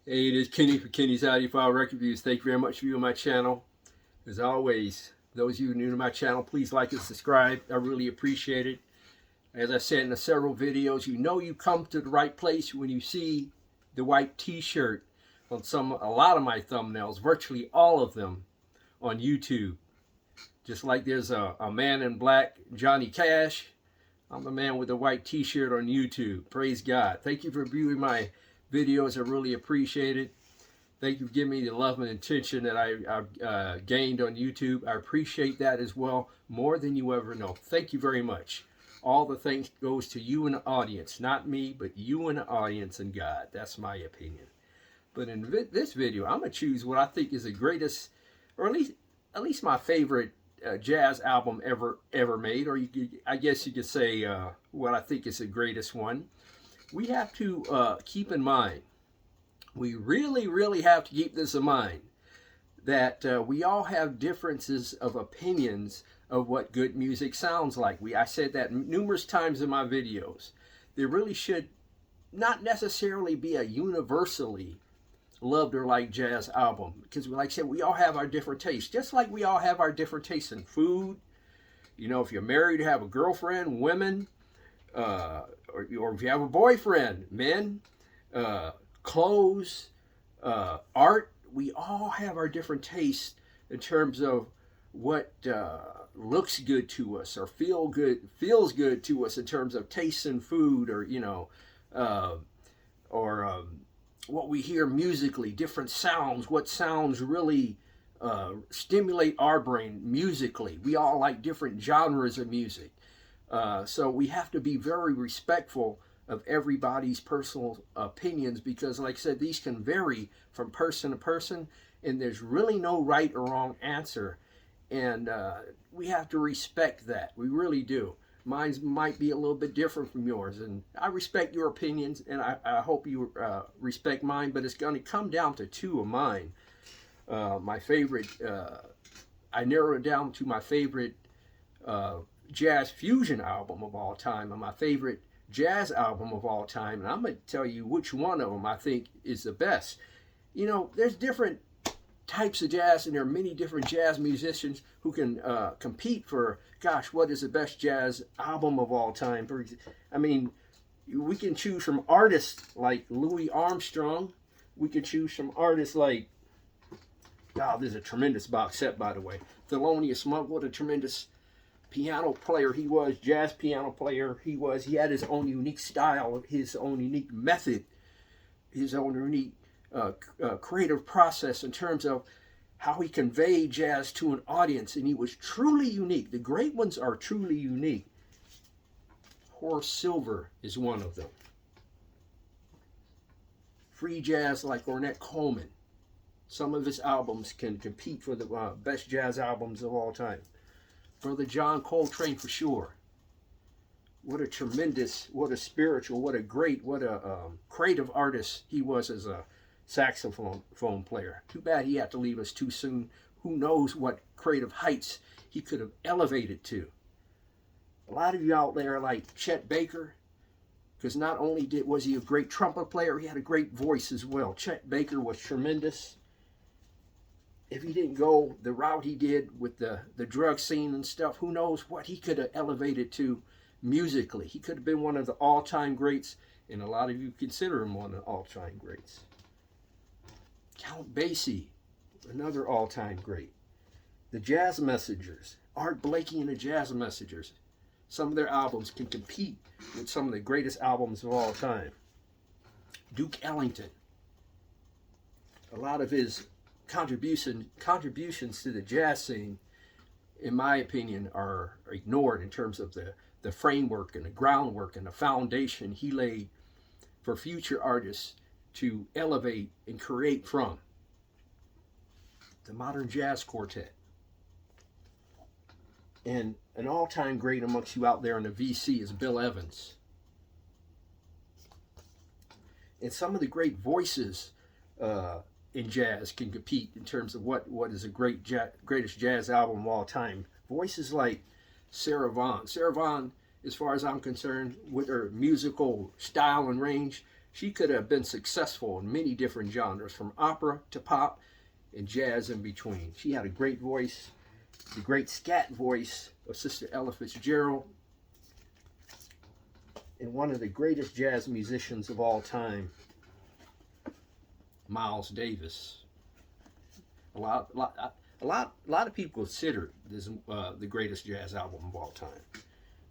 Hey, it is Kenny for Kenny's Audiophile Record Reviews. Thank you very much for viewing my channel. As always, those of you new to my channel, please like and subscribe. I really appreciate it. As I said in the several videos, you know you come to the right place when you see the white t-shirt on a lot of my thumbnails, virtually all of them on YouTube. Just like there's a man in black, Johnny Cash, I'm the man with the white t-shirt on YouTube. Praise God. Thank you for viewing my videos. I really appreciate it. Thank you for giving me the love and attention that I've gained on YouTube. I appreciate that as well, more than you ever know. Thank you very much. All the thanks goes to you and the audience, not me, but you and the audience and God. That's my opinion. But in this video, I'm gonna choose what I think is the greatest, or at least my favorite jazz album ever made, or I guess you could say what I think is the greatest one. We have to keep in mind, we really have to keep this in mind, that we all have differences of opinions of what good music sounds like. I said that numerous times in my videos. There really should not necessarily be a universally loved or liked jazz album, because like I said, we all have our different tastes, just like we all have our different tastes in food. You know, if you're married, you have a girlfriend, women, or if you have a boyfriend, men, clothes, art, we all have our different tastes in terms of what looks good to us or feels good to us in terms of taste in food, or you know, what we hear musically, different sounds, what sounds really stimulate our brain musically. We all like different genres of music. So we have to be very respectful of everybody's personal opinions, because like I said, these can vary from person to person, and there's really no right or wrong answer. And we have to respect that. We really do. Mine might be a little bit different from yours, and I respect your opinions, and I hope you respect mine, but it's going to come down to two of mine. My favorite, I narrowed it down to my favorite jazz fusion album of all time and my favorite jazz album of all time, and I'm going to tell you which one of them I think is the best. You know, there's different types of jazz, and there are many different jazz musicians who can compete for, gosh, what is the best jazz album of all time? I mean, we can choose from artists like Louis Armstrong. We can choose from artists like, oh, this is a tremendous box set, by the way. Thelonious Monk, what a tremendous piano player he was, jazz piano player he was. He had his own unique style, his own unique method, his own unique creative process in terms of how he conveyed jazz to an audience, and he was truly unique. The great ones are truly unique. Horace Silver is one of them. Free jazz like Ornette Coleman. Some of his albums can compete for the best jazz albums of all time. Brother John Coltrane for sure. What a tremendous, what a spiritual, what a great, what a creative artist he was as a saxophone player. Too bad he had to leave us too soon. Who knows what creative heights he could have elevated to. A lot of you out there like Chet Baker, because not only was he a great trumpet player, he had a great voice as well. Chet Baker was tremendous. If he didn't go the route he did with the drug scene and stuff, who knows what he could have elevated to musically. He could have been one of the all-time greats, and a lot of you consider him one of the all-time greats. Count Basie, another all-time great. The Jazz Messengers, Art Blakey and the Jazz Messengers. Some of their albums can compete with some of the greatest albums of all time. Duke Ellington. A lot of his contributions to the jazz scene, in my opinion, are ignored in terms of the framework and the groundwork and the foundation he laid for future artists to elevate and create from. The Modern Jazz Quartet. And an all-time great amongst you out there in the VC is Bill Evans. And some of the great voices in jazz can compete in terms of what is a greatest jazz album of all time. Voices like Sarah Vaughan. Sarah Vaughan, as far as I'm concerned, with her musical style and range, She could have been successful in many different genres, from opera to pop and jazz in between. She had a great voice, the great scat voice of Sister Ella Fitzgerald, and one of the greatest jazz musicians of all time, Miles Davis. A lot of people consider this the greatest jazz album of all time.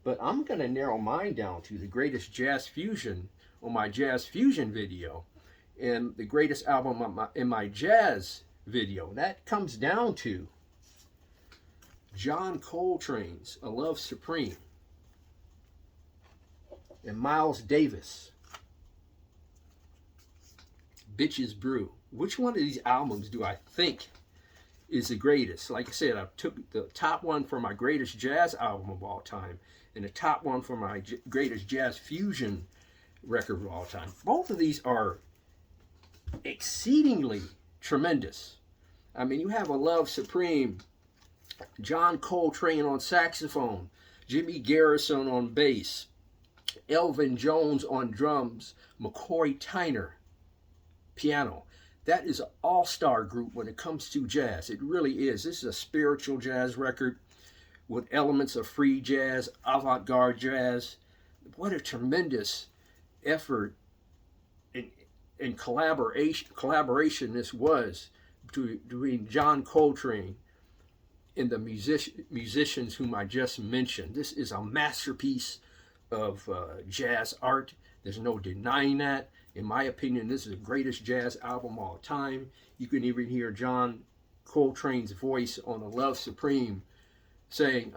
But I'm going to narrow mine down to the greatest jazz fusion on my jazz fusion video, and the greatest album in my jazz video. That comes down to John Coltrane's A Love Supreme and Miles Davis, Bitches Brew. Which one of these albums do I think is the greatest? Like I said, I took the top one for my greatest jazz album of all time and the top one for my greatest jazz fusion record of all time. Both of these are exceedingly tremendous. I mean, you have A Love Supreme, John Coltrane on saxophone, Jimmy Garrison on bass, Elvin Jones on drums, McCoy Tyner piano. That is an all-star group when it comes to jazz. It really is. This is a spiritual jazz record with elements of free jazz, avant-garde jazz. What a tremendous effort and collaboration this was between John Coltrane and the musicians whom I just mentioned. This is a masterpiece of jazz art. There's no denying that. In my opinion, this is the greatest jazz album of all time. You can even hear John Coltrane's voice on A Love Supreme saying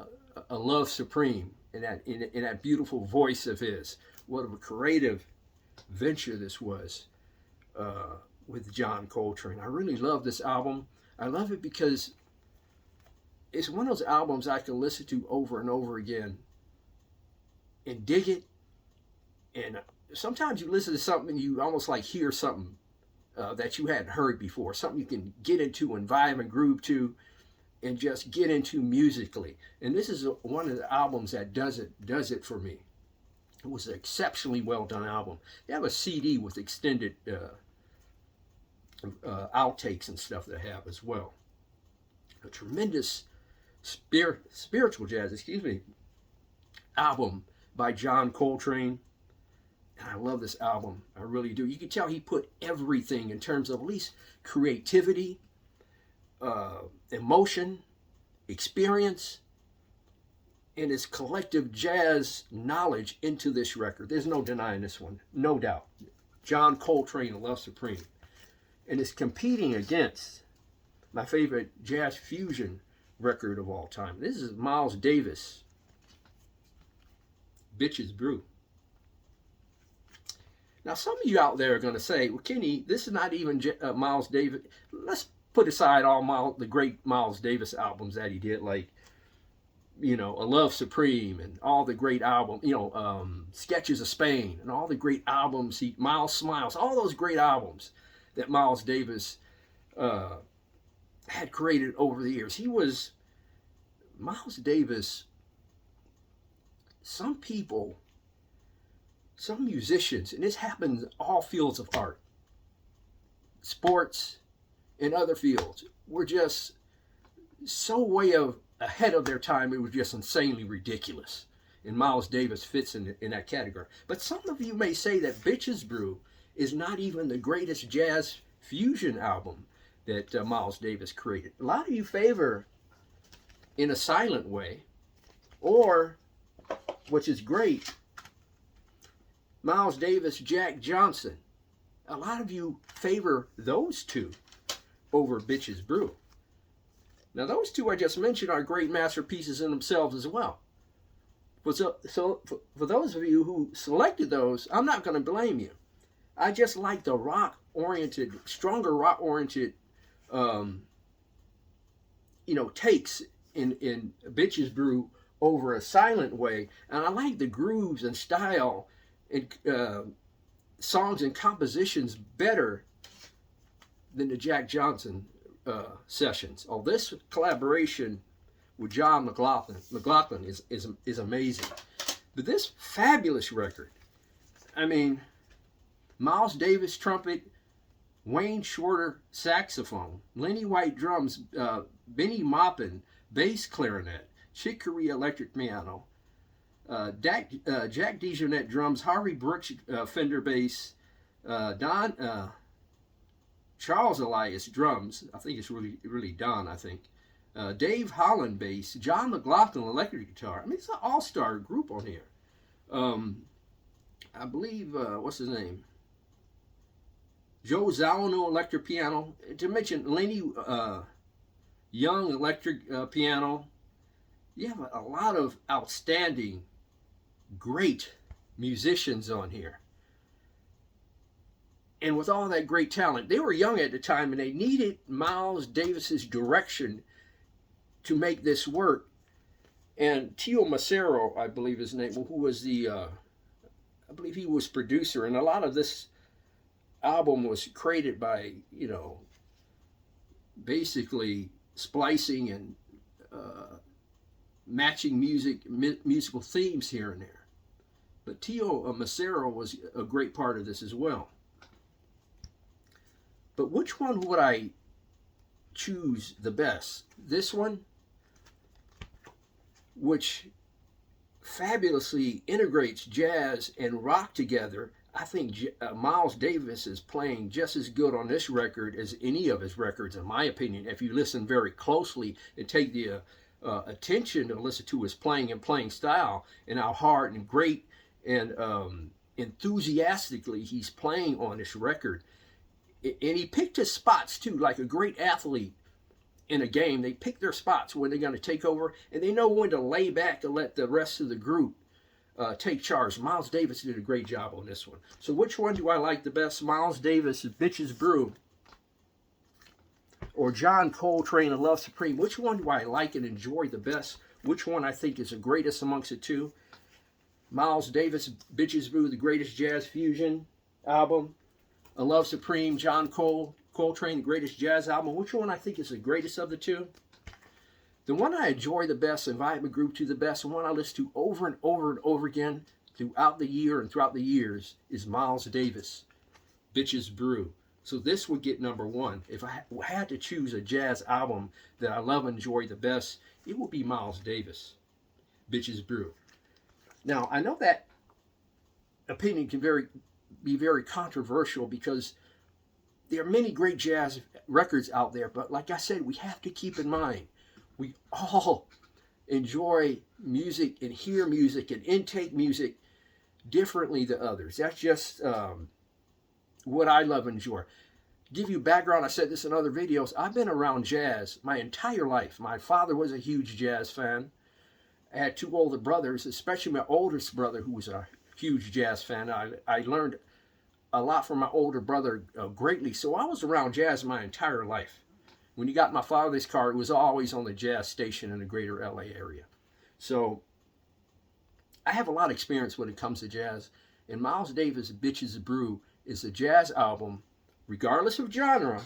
A Love Supreme in that beautiful voice of his. What a creative venture this was with John Coltrane. I really love this album. I love it because it's one of those albums I can listen to over and over again and dig it. And sometimes you listen to something and you almost like hear something that you hadn't heard before, something you can get into and vibe and groove to and just get into musically. And this is one of the albums that does it for me. It was an exceptionally well done album. They have a CD with extended outtakes and stuff they have as well. A tremendous spiritual jazz, album by John Coltrane. And I love this album. I really do. You can tell he put everything in terms of at least creativity, emotion, experience, and his collective jazz knowledge into this record. There's no denying this one, no doubt. John Coltrane, A Love Supreme. And it's competing against my favorite jazz fusion record of all time. This is Miles Davis, Bitches Brew. Now, some of you out there are going to say, well, Kenny, this is not even Miles Davis. Let's put aside all the great Miles Davis albums that he did, like, A Love Supreme and all the great albums, Sketches of Spain and all the great albums, Miles Smiles, all those great albums that Miles Davis had created over the years. Miles Davis, some musicians, and this happens in all fields of art, sports, and other fields, were just so way ahead of their time, it was just insanely ridiculous. And Miles Davis fits in that category. But some of you may say that Bitches Brew is not even the greatest jazz fusion album that Miles Davis created. A lot of you favor In a Silent Way, or, which is great, Miles Davis, Jack Johnson. A lot of you favor those two over Bitches Brew. Now, those two I just mentioned are great masterpieces in themselves as well. So for those of you who selected those, I'm not going to blame you. I just like the stronger rock-oriented, takes in Bitches Brew over A Silent Way. And I like the grooves and style and songs and compositions better than the Jack Johnson sessions. Oh, this collaboration with John McLaughlin is amazing. But this fabulous record, I mean, Miles Davis trumpet, Wayne Shorter saxophone, Lenny White drums, Benny Maupin bass clarinet, Chick Corea electric piano, Jack DeJohnette drums, Harvey Brooks Fender bass, Charles Elias drums. I think it's really Don, I think. Dave Holland bass, John McLaughlin electric guitar. I mean, it's an all-star group on here. I believe, what's his name? Joe Zawano electric piano. To mention Lenny Young electric piano. You have a lot of outstanding, great musicians on here. And with all that great talent, they were young at the time and they needed Miles Davis's direction to make this work. And Tio Macero, I believe his name, who was the, I believe he was producer, and a lot of this album was created by, you know, basically splicing and matching musical themes here and there. But Tio Macero was a great part of this as well. But which one would I choose the best? This one, which fabulously integrates jazz and rock together. I think Miles Davis is playing just as good on this record as any of his records, in my opinion, if you listen very closely and take the attention to listen to his playing and playing style, and how hard and great and enthusiastically he's playing on this record. And he picked his spots too, like a great athlete in a game. They pick their spots when they're going to take over, and they know when to lay back and let the rest of the group take charge. Miles Davis did a great job on this one. So which one do I like the best? Miles Davis' Bitches Brew or John Coltrane of Love Supreme? Which one do I like and enjoy the best? Which one I think is the greatest amongst the two? Miles Davis' Bitches Brew, the greatest jazz fusion album. A Love Supreme, John Coltrane, the greatest jazz album. Which one I think is the greatest of the two? The one I enjoy the best, invite my group to the best, and one I listen to over and over and over again throughout the year and throughout the years is Miles Davis, Bitches Brew. So this would get number one. If I had to choose a jazz album that I love and enjoy the best, it would be Miles Davis, Bitches Brew. Now, I know that opinion can be very controversial because there are many great jazz records out there, but like I said, we have to keep in mind, we all enjoy music and hear music and intake music differently than others. That's just what I love and enjoy. Give you background, I said this in other videos, I've been around jazz my entire life. My father was a huge jazz fan. I had two older brothers, especially my oldest brother who was a huge jazz fan. I learned a lot from my older brother greatly, so I was around jazz my entire life. When you got my father's car, it was always on the jazz station in the greater LA area. So I have a lot of experience when it comes to jazz, and Miles Davis' Bitches Brew is a jazz album, regardless of genre,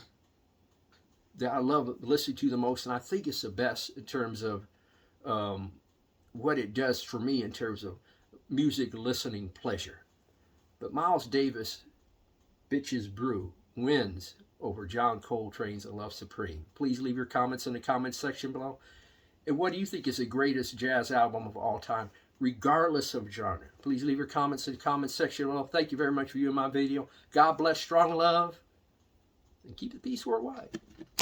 that I love listening to the most, and I think it's the best in terms of what it does for me in terms of music listening pleasure. But Miles Davis' Bitches Brew wins over John Coltrane's A Love Supreme. Please leave your comments in the comments section below. And what do you think is the greatest jazz album of all time, regardless of genre? Please leave your comments in the comments section below. Thank you very much for viewing my video. God bless, strong love, and keep the peace worldwide.